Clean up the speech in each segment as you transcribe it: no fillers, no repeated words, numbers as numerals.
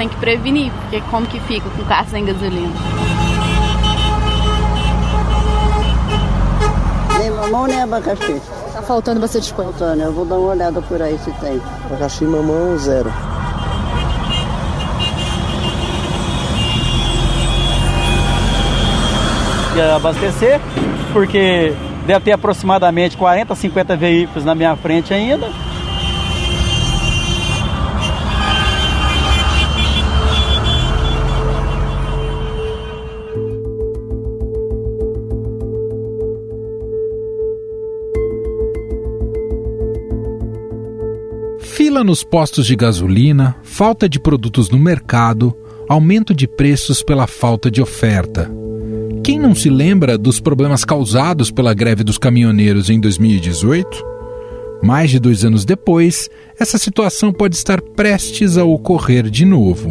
tem que prevenir, porque como que fica com carro sem gasolina? Nem mamão, nem abacaxi. Tá faltando bastante coisa. Faltando, eu vou dar uma olhada por aí se tem. Abacaxi e mamão, 0. Abastecer, porque deve ter aproximadamente 40, 50 veículos na minha frente ainda. Fila nos postos de gasolina, falta de produtos no mercado, aumento de preços pela falta de oferta. Quem não se lembra dos problemas causados pela greve dos caminhoneiros em 2018? Mais de 2 anos depois, essa situação pode estar prestes a ocorrer de novo.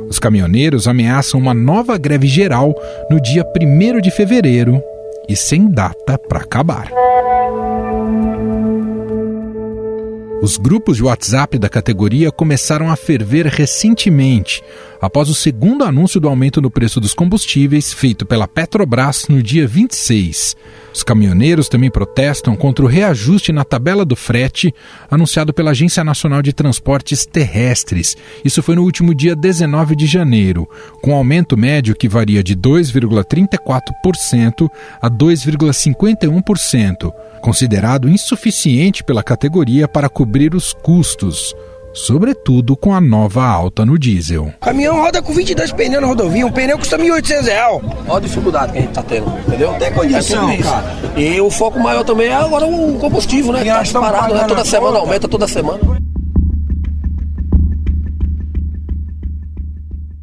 Os caminhoneiros ameaçam uma nova greve geral no dia 1º de fevereiro e sem data para acabar. Os grupos de WhatsApp da categoria começaram a ferver recentemente, após o segundo anúncio do aumento no preço dos combustíveis feito pela Petrobras no dia 26. Os caminhoneiros também protestam contra o reajuste na tabela do frete anunciado pela Agência Nacional de Transportes Terrestres. Isso foi no último dia 19 de janeiro, com um aumento médio que varia de 2,34% a 2,51%. Considerado insuficiente pela categoria para cobrir os custos, sobretudo com a nova alta no diesel. O caminhão roda com 22 pneus na rodovia, um pneu custa R$1.800. Olha a dificuldade que a gente tá tendo, entendeu? Não tem condição, cara. E o foco maior também é agora o combustível, né? Que tá disparado, né? Toda semana aumenta, toda semana.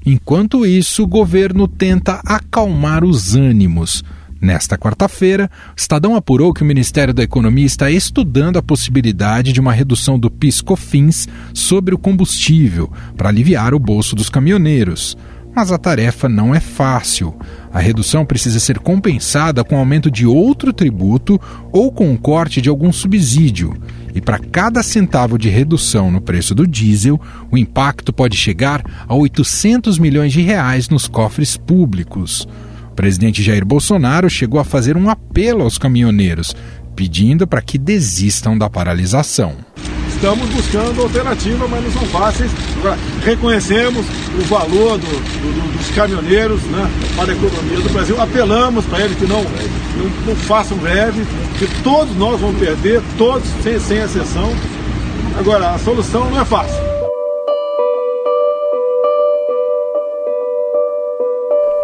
Enquanto isso, o governo tenta acalmar os ânimos. Nesta quarta-feira, o Estadão apurou que o Ministério da Economia está estudando a possibilidade de uma redução do PIS/COFINS sobre o combustível, para aliviar o bolso dos caminhoneiros. Mas a tarefa não é fácil. A redução precisa ser compensada com o aumento de outro tributo ou com o corte de algum subsídio. E para cada centavo de redução no preço do diesel, o impacto pode chegar a 800 milhões de reais nos cofres públicos. O presidente Jair Bolsonaro chegou a fazer um apelo aos caminhoneiros, pedindo para que desistam da paralisação. Estamos buscando alternativas, mas não são fáceis. Agora, reconhecemos o valor dos caminhoneiros, né, para a economia do Brasil. Apelamos para eles que não façam greve, que todos nós vamos perder, todos, sem exceção. Agora, a solução não é fácil.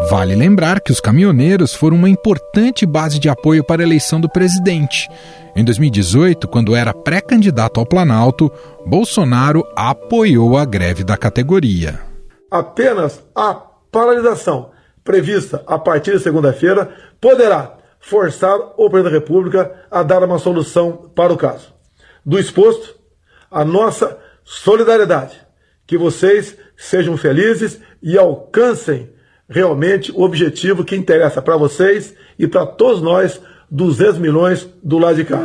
Vale lembrar que os caminhoneiros foram uma importante base de apoio para a eleição do presidente. Em 2018, quando era pré-candidato ao Planalto, Bolsonaro apoiou a greve da categoria. Apenas a paralisação prevista a partir de segunda-feira poderá forçar o presidente da República a dar uma solução para o caso. Do exposto, a nossa solidariedade. Que vocês sejam felizes e alcancem realmente o objetivo que interessa para vocês e para todos nós, 200 milhões do lado de cá.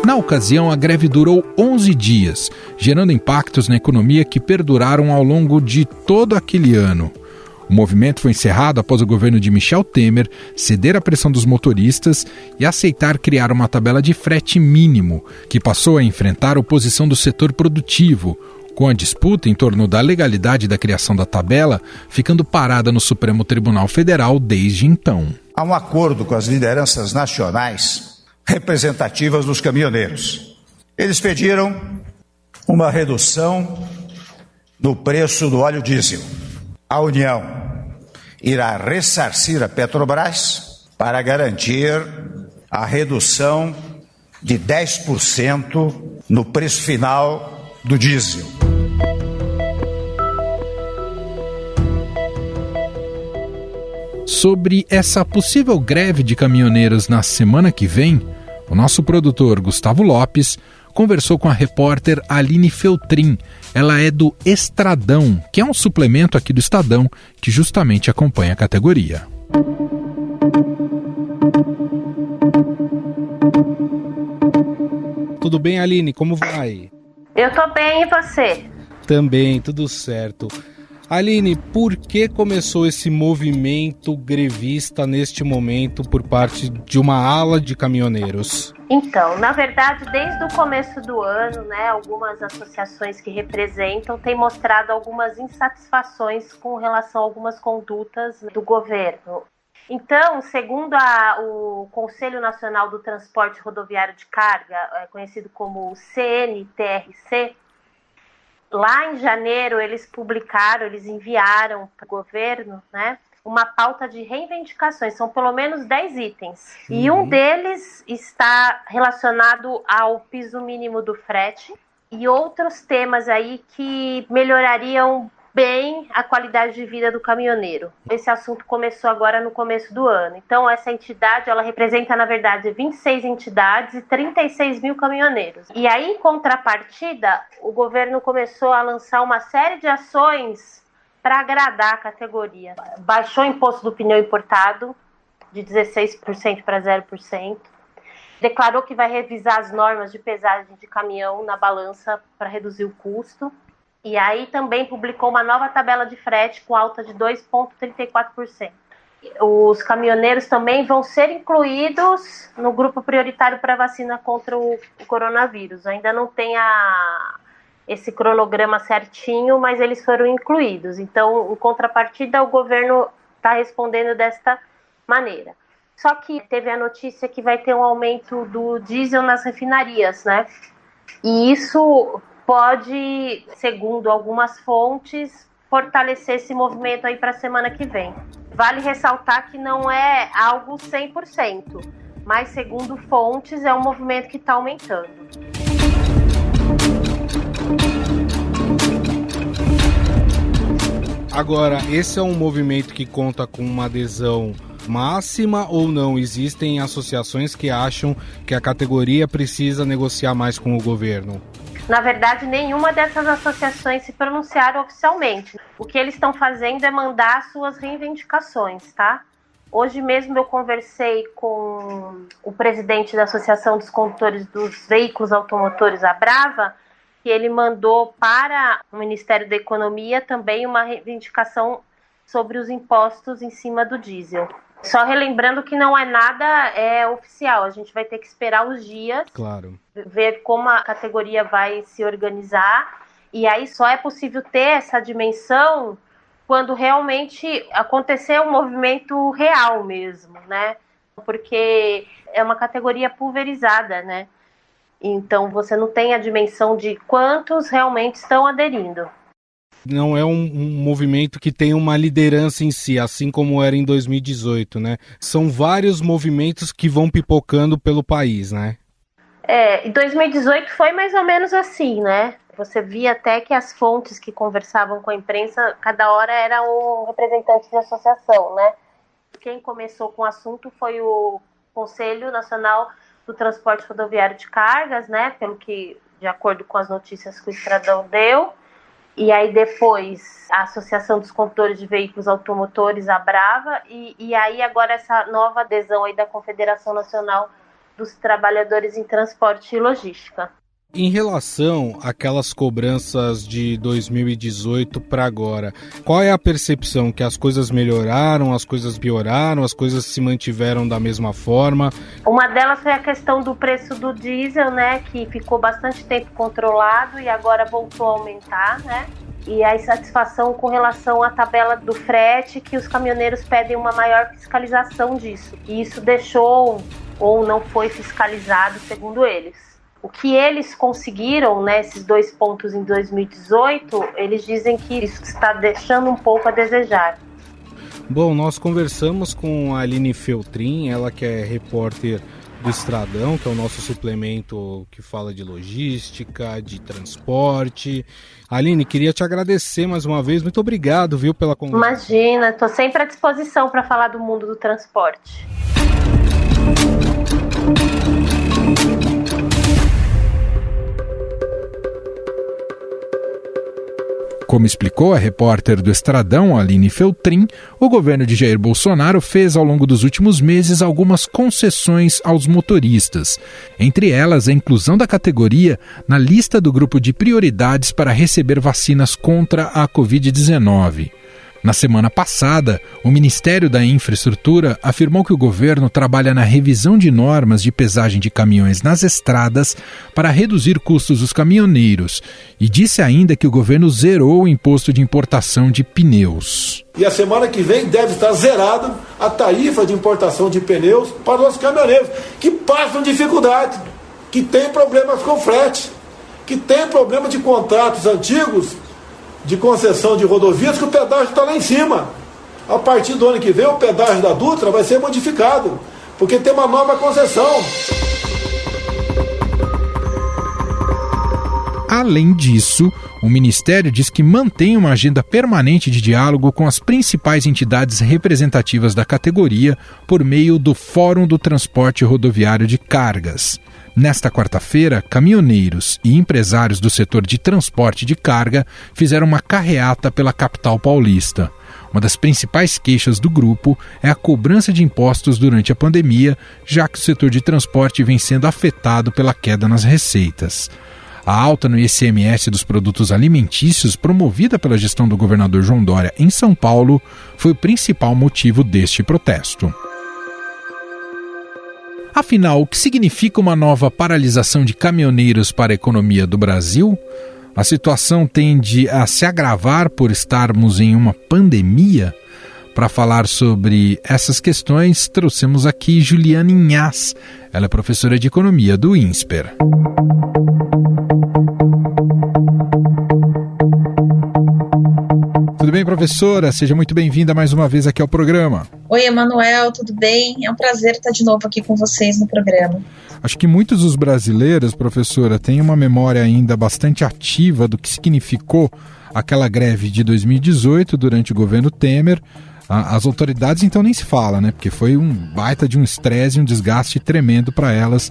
Na ocasião, a greve durou 11 dias, gerando impactos na economia que perduraram ao longo de todo aquele ano. O movimento foi encerrado após o governo de Michel Temer ceder à pressão dos motoristas e aceitar criar uma tabela de frete mínimo, que passou a enfrentar a oposição do setor produtivo, com a disputa em torno da legalidade da criação da tabela ficando parada no Supremo Tribunal Federal desde então. Há um acordo com as lideranças nacionais representativas dos caminhoneiros. Eles pediram uma redução no preço do óleo diesel. A União irá ressarcir a Petrobras para garantir a redução de 10% no preço final do diesel. Sobre essa possível greve de caminhoneiros na semana que vem, o nosso produtor Gustavo Lopes conversou com a repórter Aline Feltrin. Ela é do Estradão, que é um suplemento aqui do Estadão que justamente acompanha a categoria. Tudo bem, Aline? Como vai? Eu tô bem, e você? Também, tudo certo. Aline, por que começou esse movimento grevista neste momento por parte de uma ala de caminhoneiros? Então, na verdade, desde o começo do ano, né, algumas associações que representam têm mostrado algumas insatisfações com relação a algumas condutas do governo. Então, segundo o Conselho Nacional do Transporte Rodoviário de Carga, conhecido como CNTRC, lá em janeiro eles enviaram para o governo, né, uma pauta de reivindicações, são pelo menos 10 itens. E um deles está relacionado ao piso mínimo do frete e outros temas aí que melhorariam bem a qualidade de vida do caminhoneiro. Esse assunto começou agora no começo do ano. Então, essa entidade, ela representa, na verdade, 26 entidades e 36 mil caminhoneiros. E aí, em contrapartida, o governo começou a lançar uma série de ações para agradar a categoria. Baixou o imposto do pneu importado de 16% para 0%. Declarou que vai revisar as normas de pesagem de caminhão na balança para reduzir o custo. E aí também publicou uma nova tabela de frete com alta de 2,34%. Os caminhoneiros também vão ser incluídos no grupo prioritário para vacina contra o coronavírus. Ainda não tem esse cronograma certinho, mas eles foram incluídos. Então, em contrapartida, o governo está respondendo desta maneira. Só que teve a notícia que vai ter um aumento do diesel nas refinarias, né? E isso pode, segundo algumas fontes, fortalecer esse movimento aí para a semana que vem. Vale ressaltar que não é algo 100%, mas segundo fontes é um movimento que está aumentando. Agora, esse é um movimento que conta com uma adesão máxima ou não? Existem associações que acham que a categoria precisa negociar mais com o governo? Na verdade, nenhuma dessas associações se pronunciaram oficialmente. O que eles estão fazendo é mandar suas reivindicações, tá? Hoje mesmo eu conversei com o presidente da Associação dos Condutores dos Veículos Automotores, a Brava, que ele mandou para o Ministério da Economia também uma reivindicação sobre os impostos em cima do diesel. Só relembrando que não é nada oficial, a gente vai ter que esperar os dias, claro, ver como a categoria vai se organizar, e aí só é possível ter essa dimensão quando realmente acontecer um movimento real mesmo, né? Porque é uma categoria pulverizada, né? Então você não tem a dimensão de quantos realmente estão aderindo. Não é um movimento que tem uma liderança em si, assim como era em 2018, né? São vários movimentos que vão pipocando pelo país, né? Em 2018 foi mais ou menos assim, né? Você via até que as fontes que conversavam com a imprensa, cada hora era um representante de associação, né? Quem começou com o assunto foi o Conselho Nacional do Transporte Rodoviário de Cargas, né? Pelo que, de acordo com as notícias que o Estradão deu. E aí depois a Associação dos Condutores de Veículos Automotores, a Brava, e aí agora essa nova adesão aí da Confederação Nacional dos Trabalhadores em Transporte e Logística. Em relação àquelas cobranças de 2018 para agora, qual é a percepção? Que as coisas melhoraram, as coisas pioraram, as coisas se mantiveram da mesma forma? Uma delas foi a questão do preço do diesel, né, que ficou bastante tempo controlado e agora voltou a aumentar, né? E a insatisfação com relação à tabela do frete, que os caminhoneiros pedem uma maior fiscalização disso. E isso deixou ou não foi fiscalizado, segundo eles. O que eles conseguiram, né, esses 2 pontos em 2018, eles dizem que isso está deixando um pouco a desejar. Bom, nós conversamos com a Aline Feltrin, ela que é repórter do Estradão, que é o nosso suplemento que fala de logística, de transporte. Aline, queria te agradecer mais uma vez, muito obrigado, viu, pela conversa. Imagina, estou sempre à disposição para falar do mundo do transporte. Como explicou a repórter do Estradão, Aline Feltrin, o governo de Jair Bolsonaro fez ao longo dos últimos meses algumas concessões aos motoristas. Entre elas, a inclusão da categoria na lista do grupo de prioridades para receber vacinas contra a Covid-19. Na semana passada, o Ministério da Infraestrutura afirmou que o governo trabalha na revisão de normas de pesagem de caminhões nas estradas para reduzir custos dos caminhoneiros e disse ainda que o governo zerou o imposto de importação de pneus. E a semana que vem deve estar zerada a tarifa de importação de pneus para os caminhoneiros que passam dificuldade, que têm problemas com frete, que têm problema de contratos antigos de concessão de rodovias, que o pedágio está lá em cima. A partir do ano que vem, o pedágio da Dutra vai ser modificado, porque tem uma nova concessão. Além disso, o Ministério diz que mantém uma agenda permanente de diálogo com as principais entidades representativas da categoria por meio do Fórum do Transporte Rodoviário de Cargas. Nesta quarta-feira, caminhoneiros e empresários do setor de transporte de carga fizeram uma carreata pela capital paulista. Uma das principais queixas do grupo é a cobrança de impostos durante a pandemia, já que o setor de transporte vem sendo afetado pela queda nas receitas. A alta no ICMS dos produtos alimentícios, promovida pela gestão do governador João Dória em São Paulo, foi o principal motivo deste protesto. Afinal, o que significa uma nova paralisação de caminhoneiros para a economia do Brasil? A situação tende a se agravar por estarmos em uma pandemia? Para falar sobre essas questões, trouxemos aqui Juliana Inhas. Ela é professora de economia do INSPER. Tudo bem, professora? Seja muito bem-vinda mais uma vez aqui ao programa. Oi, Emanuel, tudo bem? É um prazer estar de novo aqui com vocês no programa. Acho que muitos dos brasileiros, professora, têm uma memória ainda bastante ativa do que significou aquela greve de 2018 durante o governo Temer. As autoridades, então, nem se fala, né? Porque foi um baita de um estresse e um desgaste tremendo para elas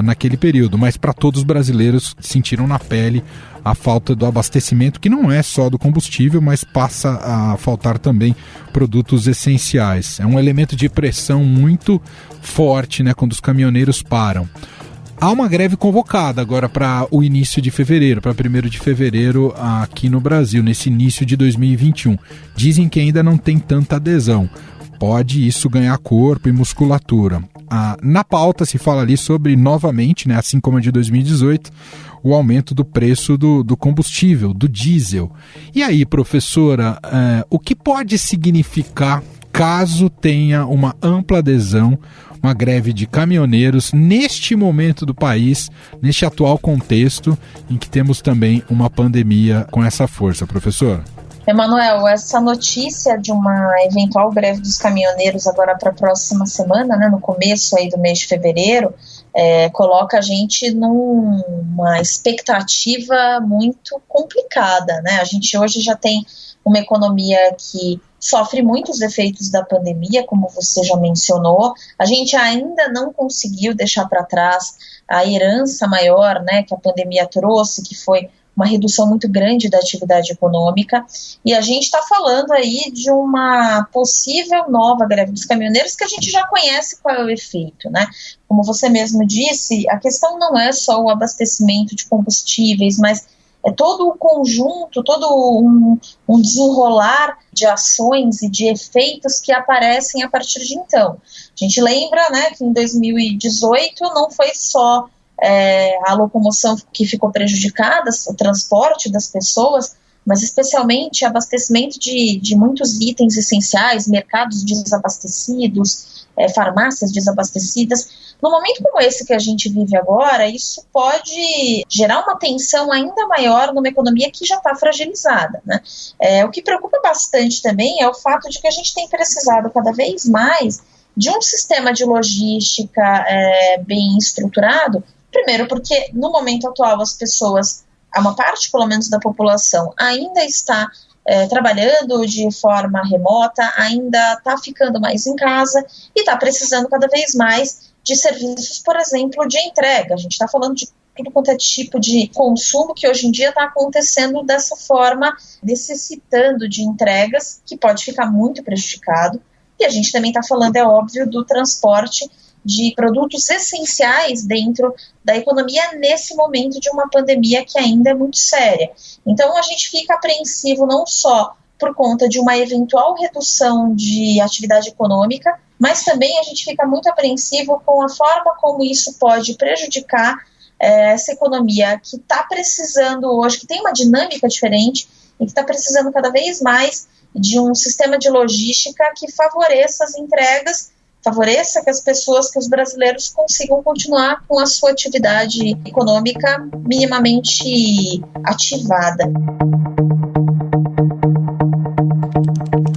naquele período. Mas para todos os brasileiros sentiram na pele a falta do abastecimento, que não é só do combustível, mas passa a faltar também produtos essenciais. É um elemento de pressão muito forte, né? Quando os caminhoneiros param. Há uma greve convocada agora para o início de fevereiro, para 1º de fevereiro aqui no Brasil, nesse início de 2021. Dizem que ainda não tem tanta adesão. Pode isso ganhar corpo e musculatura. Na pauta se fala ali sobre, novamente, né, assim como a de 2018, o aumento do preço do combustível, do diesel. E aí, professora, o que pode significar caso tenha uma ampla adesão, uma greve de caminhoneiros neste momento do país, neste atual contexto em que temos também uma pandemia com essa força, professora? Emanuel, essa notícia de uma eventual greve dos caminhoneiros agora para a próxima semana, né, no começo aí do mês de fevereiro, coloca a gente numa expectativa muito complicada, né? A gente hoje já tem uma economia que sofre muitos efeitos da pandemia, como você já mencionou. A gente ainda não conseguiu deixar para trás a herança maior, né, que a pandemia trouxe, que foi uma redução muito grande da atividade econômica, e a gente está falando aí de uma possível nova greve dos caminhoneiros que a gente já conhece qual é o efeito, né? Como você mesmo disse, a questão não é só o abastecimento de combustíveis, mas é todo o conjunto, todo um desenrolar de ações e de efeitos que aparecem a partir de então. A gente lembra, né, que em 2018 não foi só a locomoção que ficou prejudicada, o transporte das pessoas, mas especialmente abastecimento de muitos itens essenciais, mercados desabastecidos, farmácias desabastecidas. No momento como esse que a gente vive agora, isso pode gerar uma tensão ainda maior numa economia que já está fragilizada, né? O que preocupa bastante também é o fato de que a gente tem precisado cada vez mais de um sistema de logística bem estruturado. Primeiro porque no momento atual as pessoas, uma parte pelo menos da população, ainda está trabalhando de forma remota, ainda está ficando mais em casa e está precisando cada vez mais de serviços, por exemplo, de entrega. A gente está falando de tudo quanto é tipo de consumo que hoje em dia está acontecendo dessa forma, necessitando de entregas, que pode ficar muito prejudicado. E a gente também está falando, é óbvio, do transporte de produtos essenciais dentro da economia nesse momento de uma pandemia que ainda é muito séria. Então a gente fica apreensivo não só por conta de uma eventual redução de atividade econômica, mas também a gente fica muito apreensivo com a forma como isso pode prejudicar essa economia que está precisando hoje, que tem uma dinâmica diferente e que está precisando cada vez mais de um sistema de logística que favoreça as entregas, favoreça que as pessoas, que os brasileiros consigam continuar com a sua atividade econômica minimamente ativada.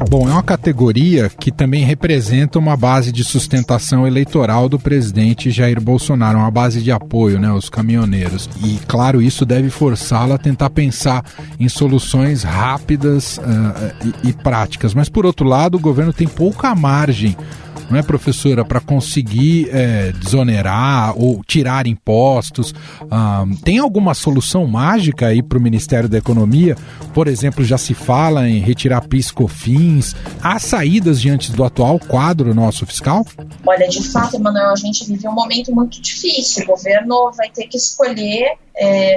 Bom, é uma categoria que também representa uma base de sustentação eleitoral do presidente Jair Bolsonaro, uma base de apoio, né, os caminhoneiros. E, claro, isso deve forçá-lo a tentar pensar em soluções rápidas e práticas. Mas, por outro lado, o governo tem pouca margem, não é, professora, para conseguir desonerar ou tirar impostos. Tem alguma solução mágica aí para o Ministério da Economia? Por exemplo, já se fala em retirar PIS/COFINS. Há saídas diante do atual quadro nosso fiscal? Olha, de fato, Emanuel, a gente vive um momento muito difícil. O governo vai ter que escolher,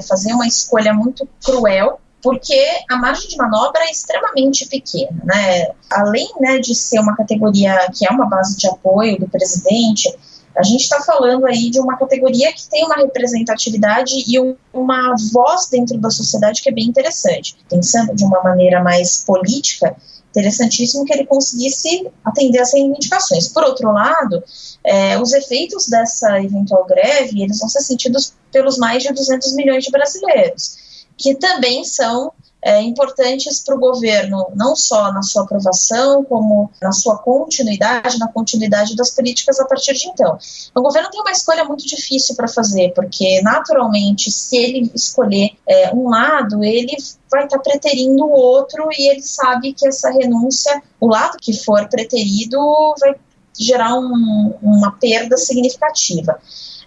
fazer uma escolha muito cruel, porque a margem de manobra é extremamente pequena, né? Além, né, de ser uma categoria que é uma base de apoio do presidente, a gente está falando aí de uma categoria que tem uma representatividade e uma voz dentro da sociedade que é bem interessante. Pensando de uma maneira mais política, interessantíssimo que ele conseguisse atender essas reivindicações. Por outro lado, os efeitos dessa eventual greve, eles vão ser sentidos pelos mais de 200 milhões de brasileiros, que também são importantes para o governo, não só na sua aprovação, como na sua continuidade, na continuidade das políticas a partir de então. O governo tem uma escolha muito difícil para fazer, porque, naturalmente, se ele escolher um lado, ele vai estar preterindo o outro, e ele sabe que essa renúncia, o lado que for preterido, vai gerar uma perda significativa.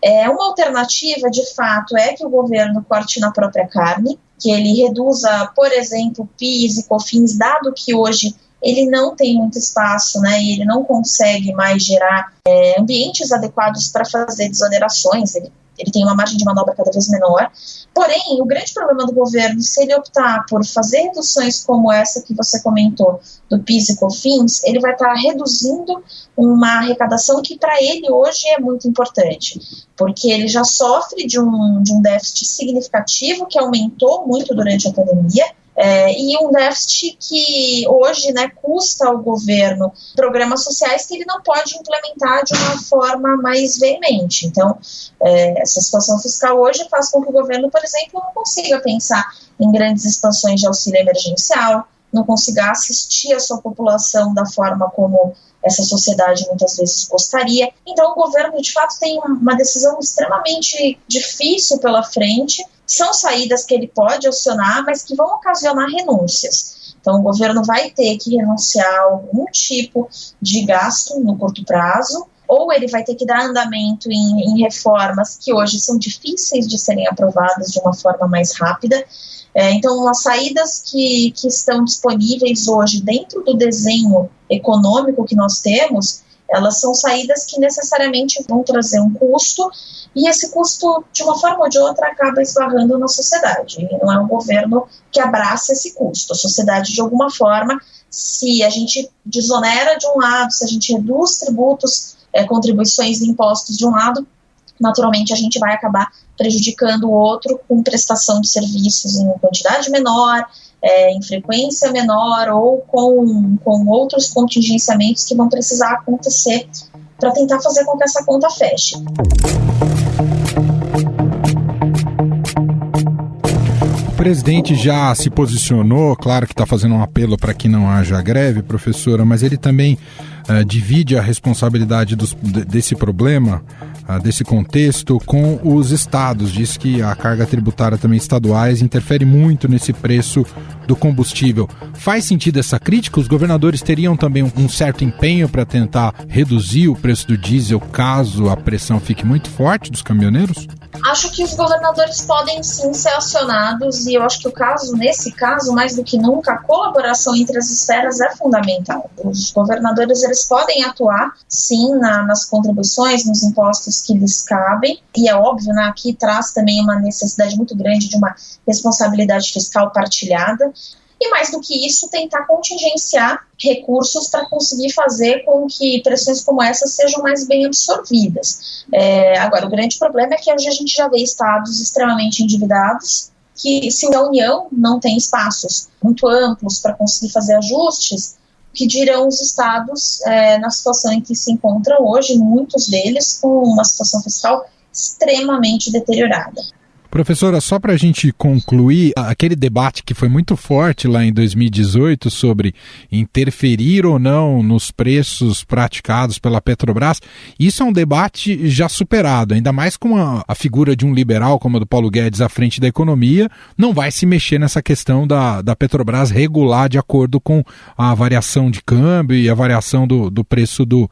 Uma alternativa, de fato, é que o governo corte na própria carne, que ele reduza, por exemplo, PIS e COFINS, dado que hoje ele não tem muito espaço, né, e ele não consegue mais gerar ambientes adequados para fazer desonerações, ele tem uma margem de manobra cada vez menor. Porém, o grande problema do governo, se ele optar por fazer reduções como essa que você comentou, do PIS e COFINS, ele vai estar reduzindo uma arrecadação que para ele hoje é muito importante, porque ele já sofre de um déficit significativo que aumentou muito durante a pandemia, e um déficit que hoje, né, custa ao governo programas sociais que ele não pode implementar de uma forma mais veemente. Então, essa situação fiscal hoje faz com que o governo, por exemplo, não consiga pensar em grandes expansões de auxílio emergencial, não consiga assistir a sua população da forma como essa sociedade muitas vezes gostaria. Então o governo de fato tem uma decisão extremamente difícil pela frente. São saídas que ele pode acionar, mas que vão ocasionar renúncias. Então o governo vai ter que renunciar a algum tipo de gasto no curto prazo, ou ele vai ter que dar andamento em reformas que hoje são difíceis de serem aprovadas de uma forma mais rápida. Então, as saídas que estão disponíveis hoje dentro do desenho econômico que nós temos, elas são saídas que necessariamente vão trazer um custo, e esse custo, de uma forma ou de outra, acaba esbarrando na sociedade. E não é um governo que abraça esse custo. A sociedade, de alguma forma, se a gente desonera de um lado, se a gente reduz tributos, contribuições e impostos de um lado, naturalmente a gente vai acabar prejudicando o outro com prestação de serviços em quantidade menor, em frequência menor, ou com outros contingenciamentos que vão precisar acontecer para tentar fazer com que essa conta feche. O presidente já se posicionou, claro que está fazendo um apelo para que não haja greve, professora, mas ele também divide a responsabilidade desse problema, desse contexto, com os estados. Diz que a carga tributária também estaduais interfere muito nesse preço do combustível. Faz sentido essa crítica? Os governadores teriam também um certo empenho para tentar reduzir o preço do diesel caso a pressão fique muito forte dos caminhoneiros? Acho que os governadores podem sim ser acionados e eu acho que nesse caso, mais do que nunca, a colaboração entre as esferas é fundamental. Os governadores eles podem atuar sim nas contribuições, nos impostos que lhes cabem e é óbvio, né, aqui traz também uma necessidade muito grande de uma responsabilidade fiscal partilhada. E mais do que isso, tentar contingenciar recursos para conseguir fazer com que pressões como essa sejam mais bem absorvidas. Agora, o grande problema é que hoje a gente já vê estados extremamente endividados, que se a União não tem espaços muito amplos para conseguir fazer ajustes, o que dirão os estados na situação em que se encontram hoje, muitos deles com uma situação fiscal extremamente deteriorada. Professora, só para a gente concluir, aquele debate que foi muito forte lá em 2018 sobre interferir ou não nos preços praticados pela Petrobras, isso é um debate já superado, ainda mais com a figura de um liberal como a do Paulo Guedes à frente da economia, não vai se mexer nessa questão da Petrobras regular de acordo com a variação de câmbio e a variação do preço do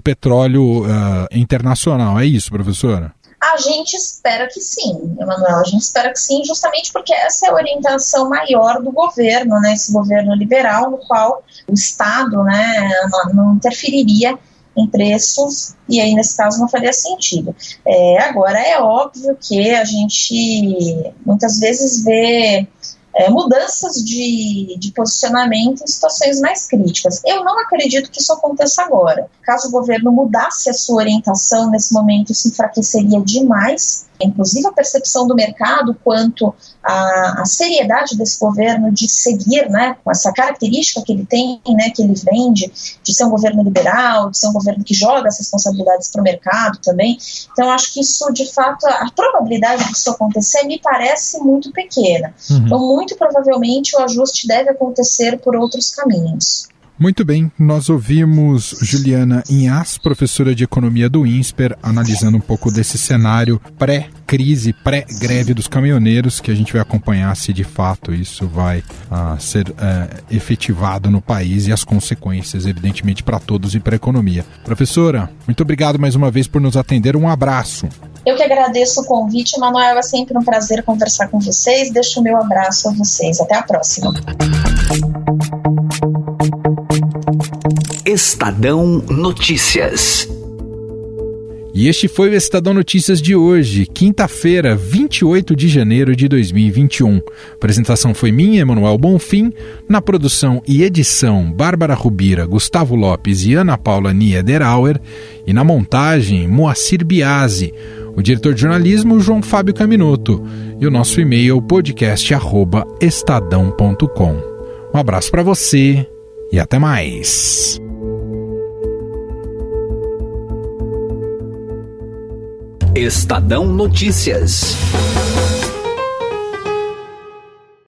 petróleo internacional. É isso, professora? A gente espera que sim, Emanuel, a gente espera que sim, justamente porque essa é a orientação maior do governo, né, esse governo liberal, no qual o Estado, né, não interferiria em preços, e aí nesse caso não faria sentido. Agora, é óbvio que a gente muitas vezes vê mudanças de posicionamento em situações mais críticas. Eu não acredito que isso aconteça agora. Caso o governo mudasse a sua orientação, nesse momento isso enfraqueceria demais, inclusive a percepção do mercado quanto à seriedade desse governo de seguir, né, com essa característica que ele tem, né, que ele vende, de ser um governo liberal, de ser um governo que joga as responsabilidades para o mercado também. Então, acho que isso, de fato, a probabilidade disso acontecer me parece muito pequena. Então, muito provavelmente, o ajuste deve acontecer por outros caminhos. Muito bem, nós ouvimos Juliana Inhas, professora de Economia do INSPER, analisando um pouco desse cenário pré-crise, pré-greve dos caminhoneiros, que a gente vai acompanhar se de fato isso vai ser efetivado no país e as consequências, evidentemente, para todos e para a economia. Professora, muito obrigado mais uma vez por nos atender, um abraço. Eu que agradeço o convite, Emanuel, é sempre um prazer conversar com vocês, deixo o meu abraço a vocês, até a próxima. Estadão Notícias. E este foi o Estadão Notícias de hoje, quinta-feira, 28 de janeiro de 2021. A apresentação foi minha, Emanuel Bonfim, na produção e edição, Bárbara Rubira, Gustavo Lopes e Ana Paula Niederauer, e na montagem, Moacir Biasi, o diretor de jornalismo, João Fábio Caminoto, e o nosso e-mail, podcast@estadão.com. Um abraço para você e até mais. Estadão Notícias.